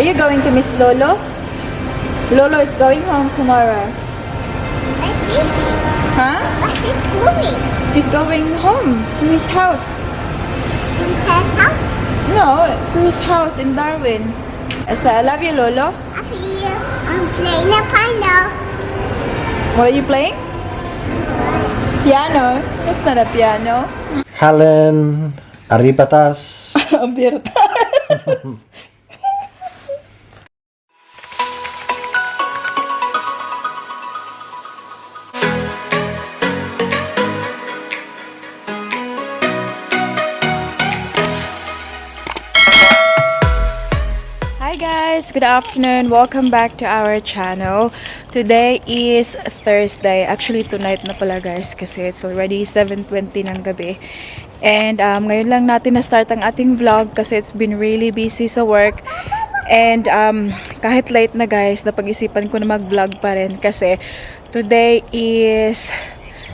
Are you going to miss Lolo? Lolo is going home tomorrow. Where's he? Huh? Where's he going? He's going home to his house. In Pat's house? No, to his house in Darwin. I love you, Lolo. I feel I'm playing the piano. What are you playing? Piano. That's not a piano. Helen, aribatas. Abierta. Hi guys, good afternoon. Welcome back to our channel. Today is Thursday. Actually tonight na pala guys kasi it's already 7:20 ng gabi. And ngayon lang natin na-start ang ating vlog kasi it's been really busy sa work. And kahit late na guys, napag-isipan ko na mag-vlog pa rin kasi today is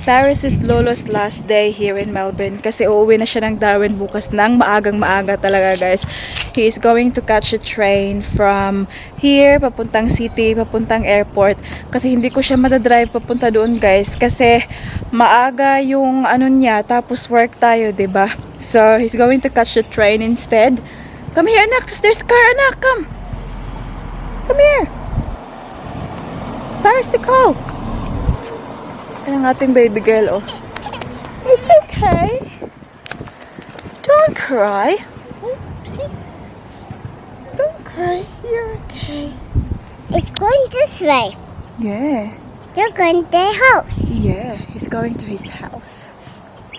Paris' Lolo's last day here in Melbourne kasi uuwi na siya ng Darwin bukas ng maagang-maaga talaga guys. He is going to catch a train from here papuntang city, papuntang airport kasi hindi ko siya madadrive papunta doon guys kasi maaga yung ano niya tapos work tayo, 'di ba? So he's going to catch the train instead. Come here anak, there's car anak, come here. Paris, the call. Ang ating baby girl, oh. It's okay. Don't cry. Oh, see? Don't cry. You're okay. It's going this way. Yeah. They're going to their house. Yeah, he's going to his house.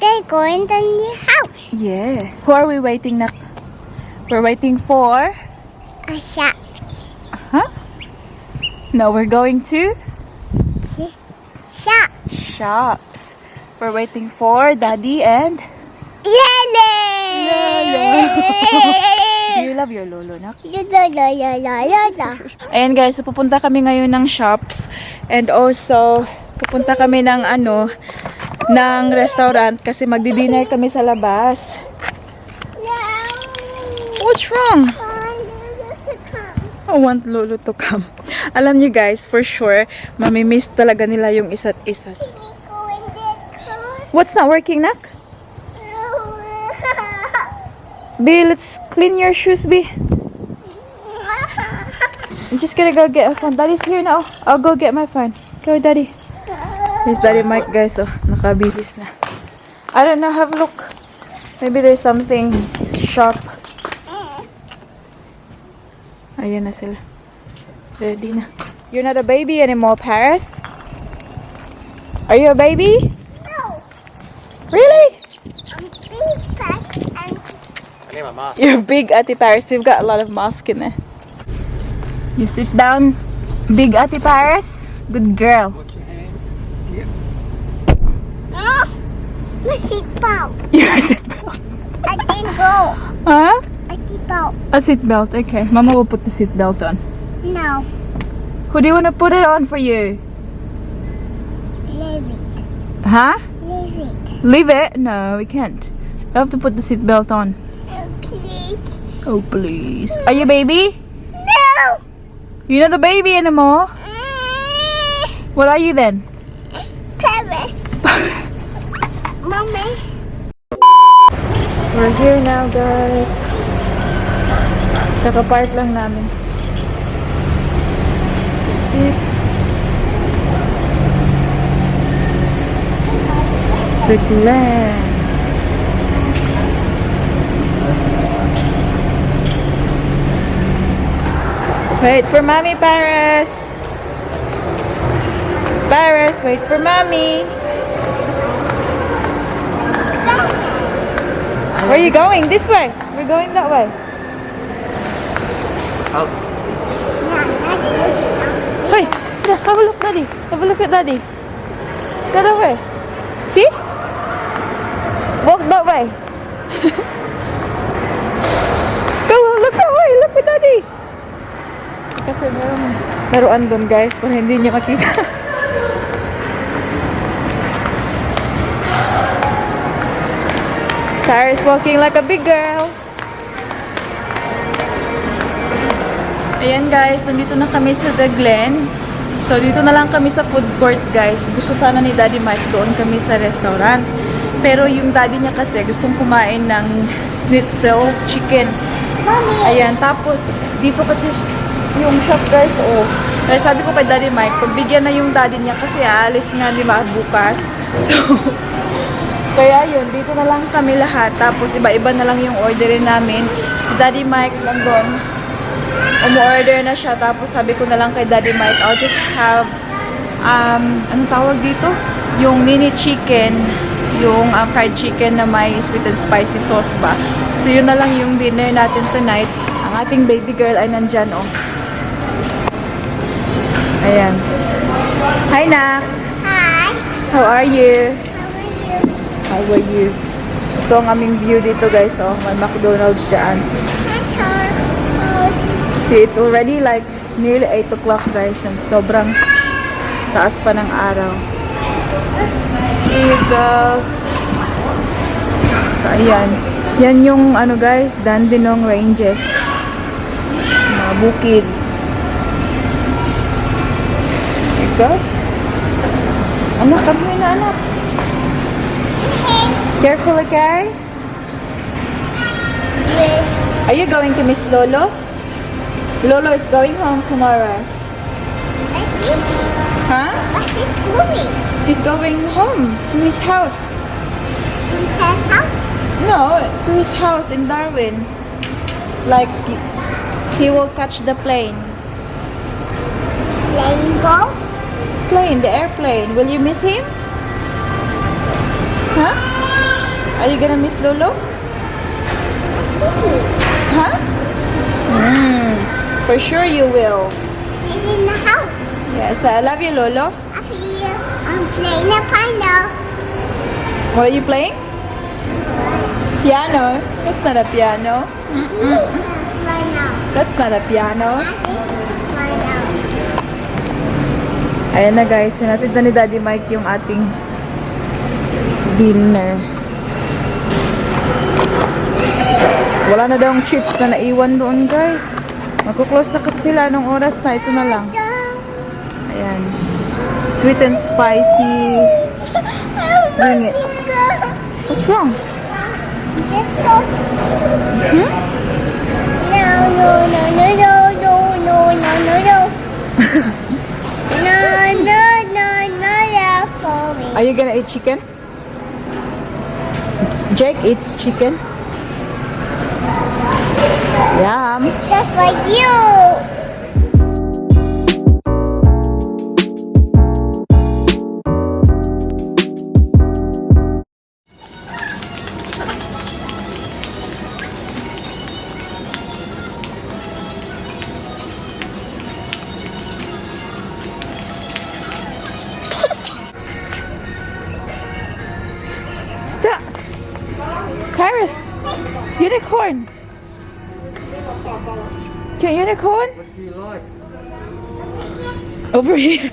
They're going to their house. Yeah. Who are we waiting, Nak? We're waiting for... A shop. Huh? No, we're going to... Shop. Shops. We're waiting for Daddy and... Lolo! Do you love your Lolo, Nak? Lolo. Ayan guys, pupunta kami ngayon ng shops and also pupunta kami ng ng restaurant kasi magdi-dinner kami sa labas. What's wrong? I want Lolo to come. Alam niyo guys, for sure, mamimiss talaga nila yung isa't isa. What's not working, Nak? B, let's clean your shoes, B. I'm just gonna go get a phone. Daddy's here now. I'll go get my phone. Go, Daddy. Here's Daddy Mike, guys. Oh, nakabihis na. I don't know. Have a look. Maybe there's something sharp. Ayan na sila. Ready na. You're not a baby anymore, Paris? Are you a baby? No. Really? I'm big back and I need my mask. You're big, Ate Paris. We've got a lot of mask in there. You sit down, big Ate Paris. Good girl. Watch your hands. Yep. my seatbelt. Your seatbelt. I didn't go. Huh? A seatbelt. A seatbelt. Okay. Mama will put the seatbelt on. No. Who do you want to put it on for you? Leave it. Huh? Leave it. Leave it? No, we can't. You have to put the seatbelt on. Oh, please. Oh, please. Are you a baby? No. You're not a baby anymore. What are you then? Paris. Mommy. We're here now, guys. Kaka-park lang namin. The Glen. Wait for Mommy, Paris. Paris, wait for Mommy. Where are you going? This way. We're going that way. Oh. Hey, have a look, Daddy. Have a look at Daddy. Go that way. See? Walk that way. Go, look that way. Look at Daddy. Kasi merong laruan doon, guys, para hindi niya makita. Paris walking like a big girl. Ayan guys, nandito na kami sa The Glen. So dito na lang kami sa food court guys. Gusto sana ni Daddy Mike doon kami sa restaurant. Pero yung daddy niya kasi gustong kumain ng schnitzel chicken. Mommy. Ayan, tapos dito kasi yung shop guys, oh. Kaya sabi ko kay Daddy Mike, pagbigyan na yung daddy niya kasi aalis nga di ba bukas. So, kaya yun, dito na lang kami lahat. Tapos iba-iba na lang yung orderin namin. Si Daddy Mike nandun, umu-order na siya. Tapos sabi ko na lang kay Daddy Mike, I'll just have, anong tawag dito? Yung mini chicken, yung fried chicken na may sweet and spicy sauce ba. So yun na lang yung dinner natin tonight. Ang ating baby girl ay nandyan, oh. Ayan. Hi, Nak. Hi. How are you? How are you? How are you? Ito ang aming view dito, guys, oh. May McDonald's dyan. See, it's already like nearly 8 o'clock, guys. And sobrang taas pa ng araw. Here you go. So, ayan. Yan yung, ano guys, Dandenong Ranges. Mga bukid. Here you go. Anak, kami na, anak. Careful, okay? Are you going to miss Lolo? Lolo is going home tomorrow. Huh? What's this movie? He's going home to his house. In Pat's house? No, to his house in Darwin. Like, he will catch the plane. Rainbow? Plane, the airplane. Will you miss him? Huh? Are you gonna miss Lolo? Huh? For sure you will. He's in the house. Yes, I love you, Lolo. I feel I'm playing the piano. What are you playing? Piano. That's not a piano. Piano. That's not a piano. Piano. Ayan na guys, sinatid na ni Daddy Mike yung ating dinner. Wala na daw yung chips na naiwan doon guys. Magkuklose na kasi sila nung oras na. Ito na lang. Ayan. Sweet and spicy wingets. What's wrong? This sauce. Hmm? No, no, no, no, no, no, no, no, no, no. No, no, no, no, no, for me. Are you gonna eat chicken? Jake eats chicken. Yum. Just like you. Stop. Paris. Unicorn. Can unicorn? What do you like? Over here.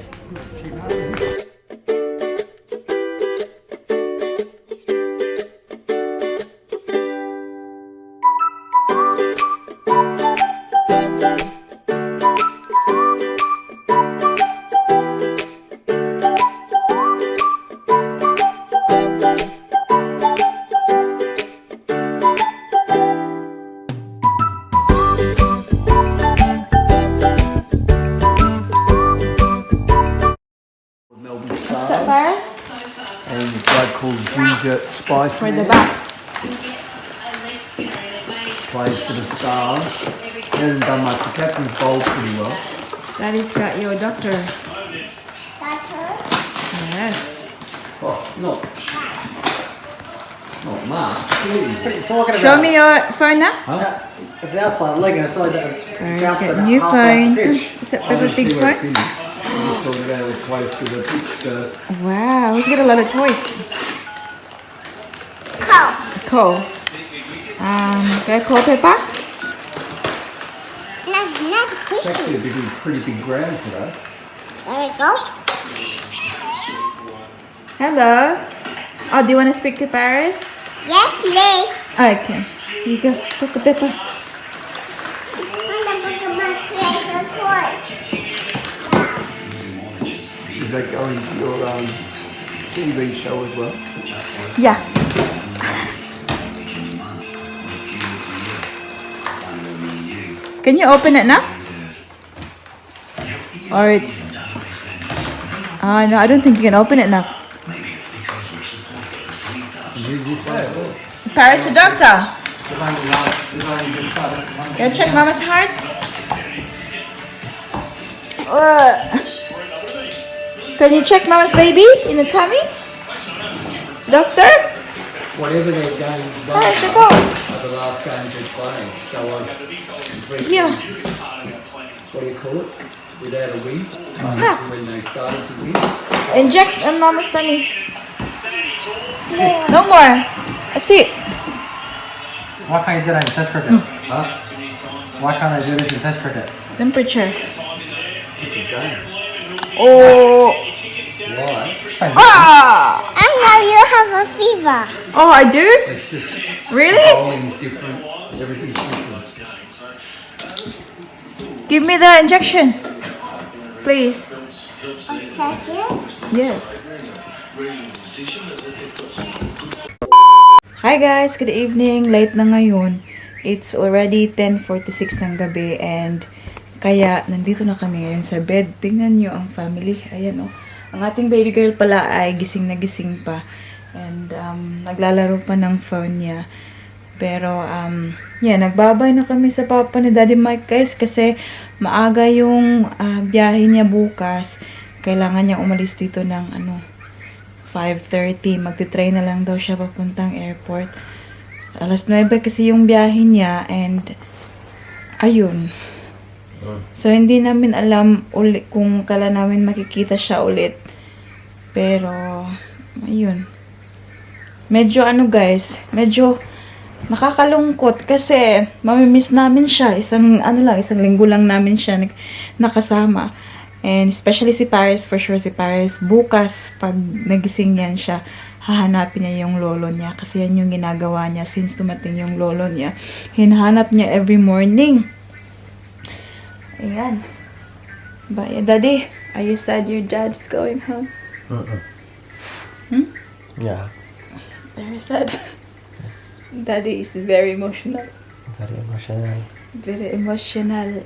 Melbourne What's that, stars Paris? and a bloke called Ginger Spice For the Man back. plays for the Stars. He hasn't done much. The captain's bowled pretty well. Daddy's got your doctor. Butter. Yes. Oh, not much. What are you talking about? Show me your phone now. Huh? It's outside leg and it's only it's Paris bounced got about new halfway up phone. the pitch. Is that I Peppa wanna Pig see where phone? it's been. I'm just talking about it close to the skirt. Wow, he's got a lot of toys. Cow. Cool. Can I call Peppa? That's not It's pushy. actually a pretty big ground today. There we go. Hello. Oh, do you want to speak to Paris? Yes, please. Okay. Here you go. Talk to Peppa. I'm gonna put my plate. that going to your TV show as well? Yeah. Can you open it now? Or it's... no, I don't think you can open it now. Paris the doctor. Can you check Mama's heart? Can you check Mama's baby in the tummy? Doctor? Whatever their game's done, Where's the ball? are the last games they're playing. So Yeah. what do you call it? Without a win. When they started to win. Inject on Mama's tummy. No more. That's it. Why can't you do that in test cricket? Huh? Why can't they do this in test cricket? Temperature. Good game. Oh. Why? Ah! And now you have a fever. Oh, I do? It's just Really? bowling's different. Everything's different. Give me the injection. Please. Test you? Yes. Hi guys, good evening. Late na ngayon. It's already 10:46 ng gabi and kaya nandito na kami ngayon sa bed. Tingnan nyo ang family. Ayan oh. Ang ating baby girl pala ay gising na gising pa. And naglalaro pa ng phone niya. Pero nagbabay na kami sa papa ni Daddy Mike guys kasi maaga yung biyahe niya bukas. Kailangan niya umalis dito ng 5:30. Magti-train na lang daw siya papuntang airport. Alas 9 kasi yung biyahe niya and ayun. So, hindi namin alam ulit kung kala namin makikita siya ulit. Pero, ayun. Medyo guys, medyo nakakalungkot kasi mamimiss namin siya. Isang linggo lang namin siya nakasama. And especially si Paris, for sure si Paris, bukas pag nagising yan siya, hahanapin niya yung lolo niya. Kasi yan yung ginagawa niya since tumating yung lolo niya. Hinahanap niya every morning. Ayan. But Daddy, are you sad your dad's going home? Yeah. Very sad. Daddy is very emotional. Very emotional. Very emotional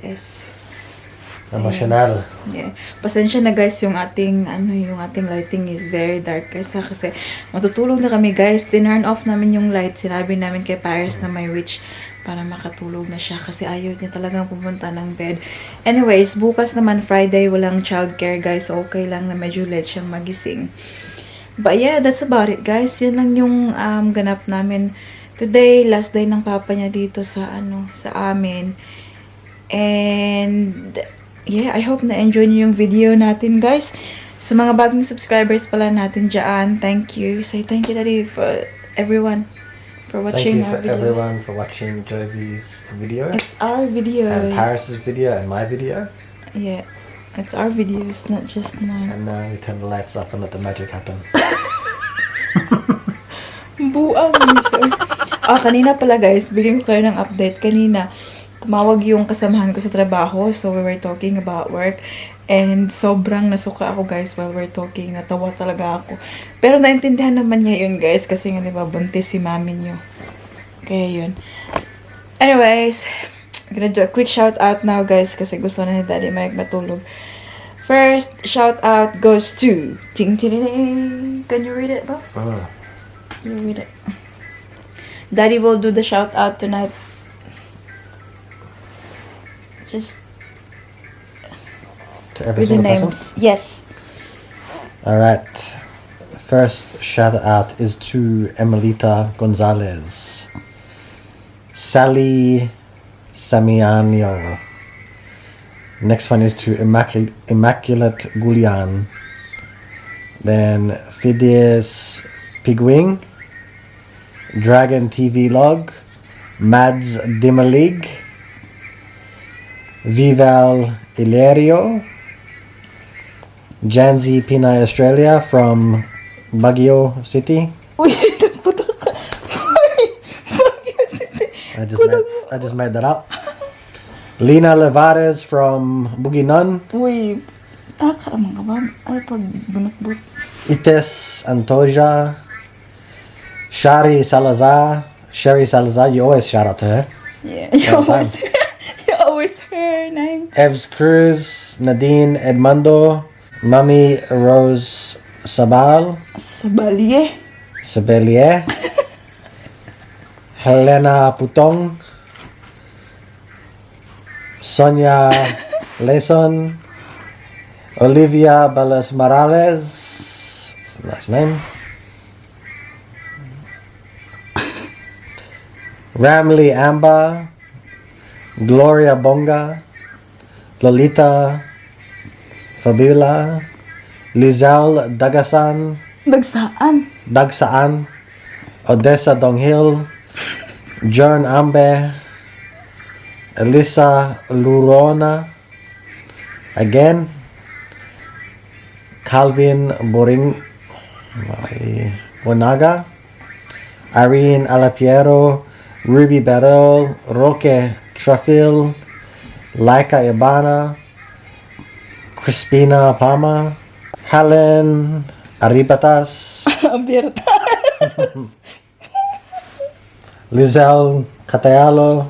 Emotional. Yeah. Pasensya na guys yung ating lighting is very dark guys kasi matutulog na kami guys. Tinurn off namin yung light. Sinabi namin kay Paris na may witch para makatulog na siya kasi ayaw niya talagang pumunta ng bed. Anyways, bukas naman Friday walang childcare guys. So okay lang na medyo late siyang magising. But yeah, that's about it guys. Yan lang yung ganap namin today. Last day ng papa niya dito sa amin. And yeah, I hope na-enjoy niyo yung video natin guys. Sa mga bagong subscribers pala natin dyan, thank you. Say thank you Daddy for everyone for watching our video. Thank you for everyone for watching Jovey's video. It's our video. And Paris's video and my video. Yeah, it's our video. It's not just mine. And now we turn the lights off and let the magic happen. Buang miso. Kanina pala guys, bigyan ko kayo ng update. Kanina, tumawag yung kasamahan ko sa trabaho. So, we were talking about work. And sobrang nasuka ako guys while we're talking. Natawa talaga ako. Pero naintindihan naman niya yun guys. Kasi nga diba, buntis si mami niyo. Kaya yun. Anyways, I'm gonna do a quick shout out now guys. Kasi gusto na ni Daddy Mike matulog. First, shout out goes to... Ting ting ting. Can you read it, Bob? You read it. Daddy will do the shout out tonight. Just To every read the single names. person? Yes. Alright. First shout out is to Emelita Gonzalez. Sally Samianio. Next one is to Immaculate Gulian. Then Phidias Pigwing. Dragon TV Log. Mads Dimalig. Vival Ilerio. Janzi Pinay Australia from Baguio City. Uy, nagputa ka. I just made that up. Lena Levares from Bugignon. Uy, Kaamang ka ba? Ay, pag bunot-but. Itis Antoja. Shari Salazar. Sherry Salazar. You always shout out to her. Yeah, All the time. you always her name. Evs Cruz. Nadine Edmundo. Mami Rose Sabal. Sabaliye. Sabelier. Helena Putong. Sonia Leson. Olivia Balas Morales. That's a nice name. Ramley Amba. Gloria Bonga. Lolita Fabiola. Lizelle Dagasan. Dagsaan. Dagsaan. Odessa Donghil. John Ambe. Elisa Lurona. Again. Calvin Boring. Bonaga. Irene Alapiero. Ruby Barrel. Roque Trafil. Laika Ibana. Crispina Pama. Helen Aribatas. Abierta. Lizelle Catayalo.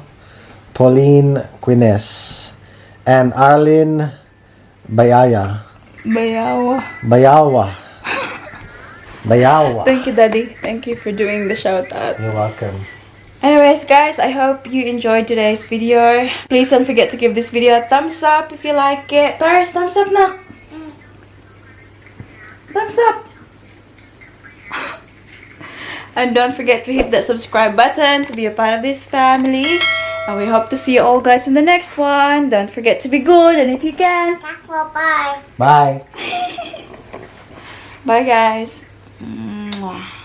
Pauline Quines. And Arlene Bayaya. Bayawa. Bayawa. Bayawa. Thank you, Daddy. Thank you for doing the shout out. You're welcome. Anyways, guys, I hope you enjoyed today's video. Please don't forget to give this video a thumbs up if you like it. Paris, thumbs up, nak. Thumbs up. And don't forget to hit that subscribe button to be a part of this family. And we hope to see you all guys in the next one. Don't forget to be good, and if you can, Bye. Bye. bye guys. Mwah.